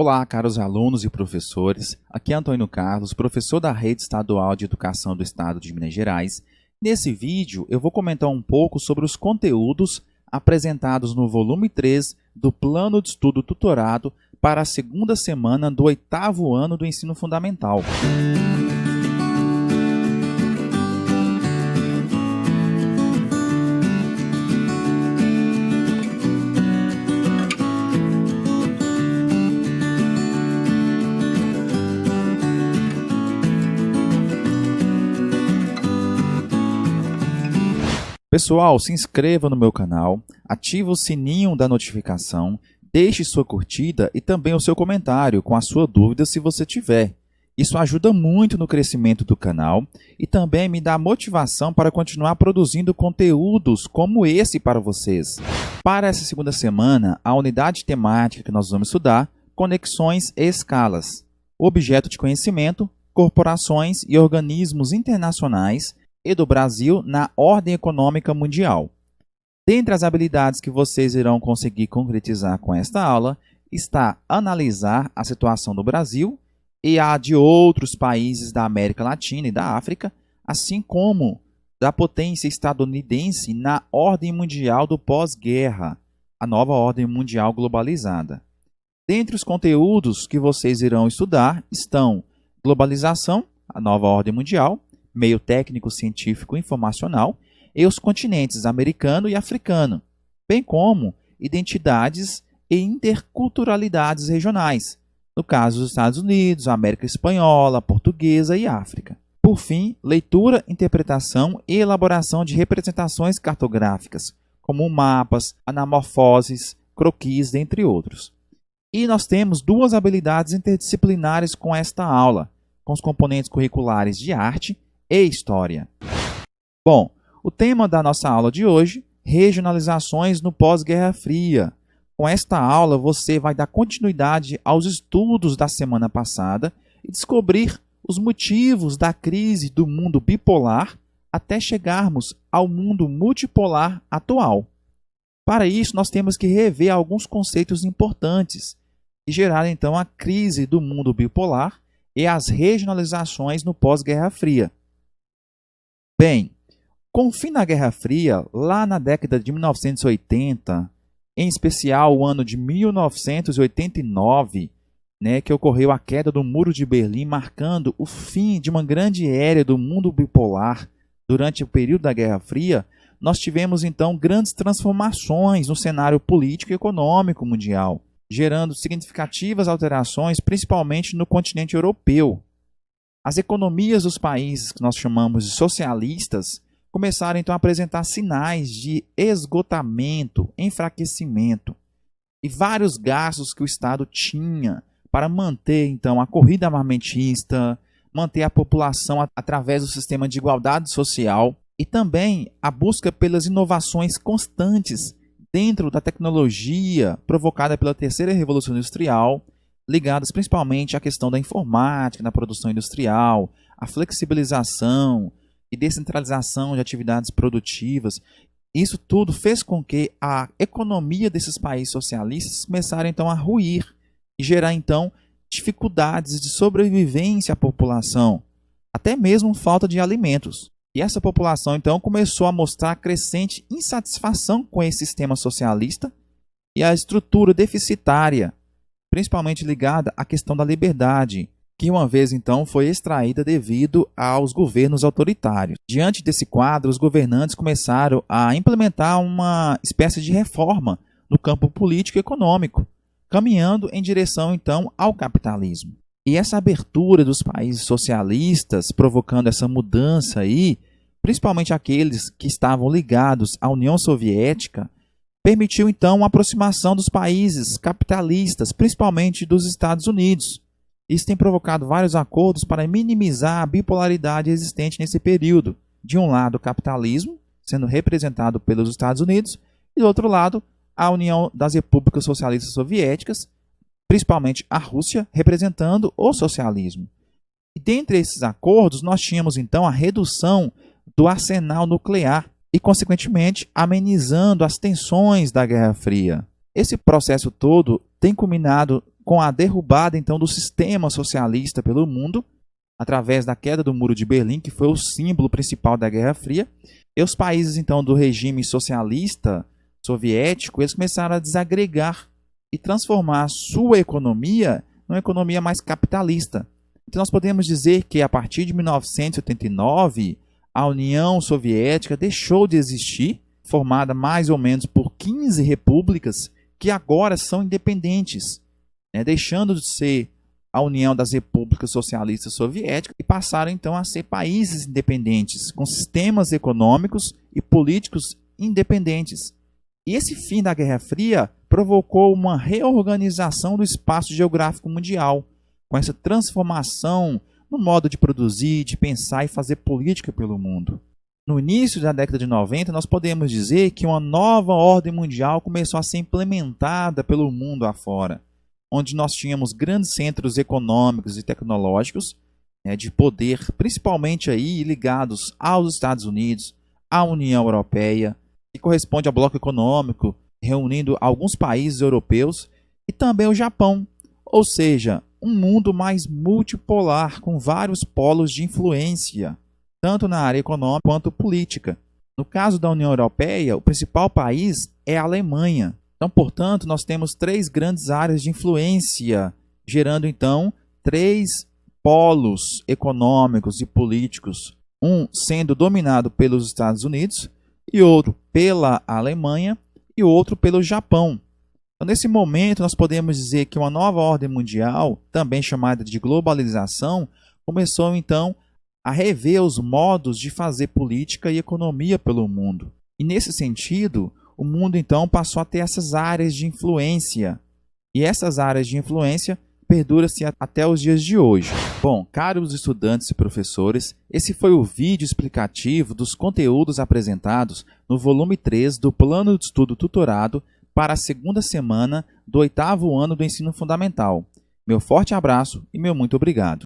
Olá, caros alunos e professores. Aqui é Antônio Carlos, professor da Rede Estadual de Educação do Estado de Minas Gerais. Nesse vídeo, eu vou comentar um pouco sobre os conteúdos apresentados no volume 3 do Plano de Estudo Tutorado para a segunda semana do 8º ano do Ensino Fundamental. Pessoal, se inscreva no meu canal, ative o sininho da notificação, deixe sua curtida e também o seu comentário com a sua dúvida se você tiver. Isso ajuda muito no crescimento do canal e também me dá motivação para continuar produzindo conteúdos como esse para vocês. Para essa segunda semana, a unidade temática que nós vamos estudar, conexões e escalas, objeto de conhecimento, corporações e organismos internacionais e do Brasil na ordem econômica mundial. Dentre as habilidades que vocês irão conseguir concretizar com esta aula, está analisar a situação do Brasil e a de outros países da América Latina e da África, assim como da potência estadunidense na ordem mundial do pós-guerra, a nova ordem mundial globalizada. Dentre os conteúdos que vocês irão estudar estão globalização, a nova ordem mundial, meio técnico, científico e informacional, e os continentes americano e africano, bem como identidades e interculturalidades regionais, no caso dos Estados Unidos, América Espanhola, Portuguesa e África. Por fim, leitura, interpretação e elaboração de representações cartográficas, como mapas, anamorfoses, croquis, dentre outros. E nós temos duas habilidades interdisciplinares com esta aula, com os componentes curriculares de arte e história. Bom, o tema da nossa aula de hoje, regionalizações no pós-Guerra Fria. Com esta aula, você vai dar continuidade aos estudos da semana passada e descobrir os motivos da crise do mundo bipolar até chegarmos ao mundo multipolar atual. Para isso, nós temos que rever alguns conceitos importantes que geraram então a crise do mundo bipolar e as regionalizações no pós-Guerra Fria. Bem, com o fim da Guerra Fria, lá na década de 1980, em especial o ano de 1989, que ocorreu a queda do Muro de Berlim, marcando o fim de uma grande era do mundo bipolar durante o período da Guerra Fria, nós tivemos então grandes transformações no cenário político e econômico mundial, gerando significativas alterações, principalmente no continente europeu. As economias dos países que nós chamamos de socialistas começaram então a apresentar sinais de esgotamento, enfraquecimento e vários gastos que o Estado tinha para manter então a corrida armamentista, manter a população através do sistema de igualdade social e também a busca pelas inovações constantes dentro da tecnologia provocada pela terceira revolução industrial, ligadas principalmente à questão da informática na produção industrial, a flexibilização e descentralização de atividades produtivas. Isso tudo fez com que a economia desses países socialistas começasse então a ruir e gerar então dificuldades de sobrevivência à população, até mesmo falta de alimentos. E essa população então começou a mostrar crescente insatisfação com esse sistema socialista e a estrutura deficitária, principalmente ligada à questão da liberdade, que uma vez então foi extraída devido aos governos autoritários. Diante desse quadro, os governantes começaram a implementar uma espécie de reforma no campo político e econômico, caminhando em direção então ao capitalismo. E essa abertura dos países socialistas, provocando essa mudança aí, principalmente aqueles que estavam ligados à União Soviética, permitiu então uma aproximação dos países capitalistas, principalmente dos Estados Unidos. Isso tem provocado vários acordos para minimizar a bipolaridade existente nesse período. De um lado, o capitalismo, sendo representado pelos Estados Unidos, e do outro lado, a União das Repúblicas Socialistas Soviéticas, principalmente a Rússia, representando o socialismo. E dentre esses acordos, nós tínhamos então a redução do arsenal nuclear, e, consequentemente, amenizando as tensões da Guerra Fria. Esse processo todo tem culminado com a derrubada então do sistema socialista pelo mundo, através da queda do Muro de Berlim, que foi o símbolo principal da Guerra Fria, e os países então do regime socialista soviético, eles começaram a desagregar e transformar a sua economia numa economia mais capitalista. Então nós podemos dizer que a partir de 1989, a União Soviética deixou de existir, formada mais ou menos por 15 repúblicas que agora são independentes, deixando de ser a União das Repúblicas Socialistas Soviéticas e passaram então a ser países independentes, com sistemas econômicos e políticos independentes. E esse fim da Guerra Fria provocou uma reorganização do espaço geográfico mundial, com essa transformação no modo de produzir, de pensar e fazer política pelo mundo. No início da década de 90, nós podemos dizer que uma nova ordem mundial começou a ser implementada pelo mundo afora, onde nós tínhamos grandes centros econômicos e tecnológicos de poder, principalmente aí ligados aos Estados Unidos, à União Europeia, que corresponde ao bloco econômico, reunindo alguns países europeus, e também o Japão, ou seja, um mundo mais multipolar, com vários polos de influência, tanto na área econômica quanto política. No caso da União Europeia, o principal país é a Alemanha. Então, portanto, nós temos 3 grandes áreas de influência, gerando então 3 polos econômicos e políticos, um sendo dominado pelos Estados Unidos, e outro pela Alemanha, e outro pelo Japão. Então, nesse momento, nós podemos dizer que uma nova ordem mundial, também chamada de globalização, começou então a rever os modos de fazer política e economia pelo mundo. E nesse sentido, o mundo então passou a ter essas áreas de influência. E essas áreas de influência perduram-se até os dias de hoje. Bom, caros estudantes e professores, esse foi o vídeo explicativo dos conteúdos apresentados no volume 3 do Plano de Estudo Tutorado para a segunda semana do 8º ano do Ensino Fundamental. Meu forte abraço e meu muito obrigado.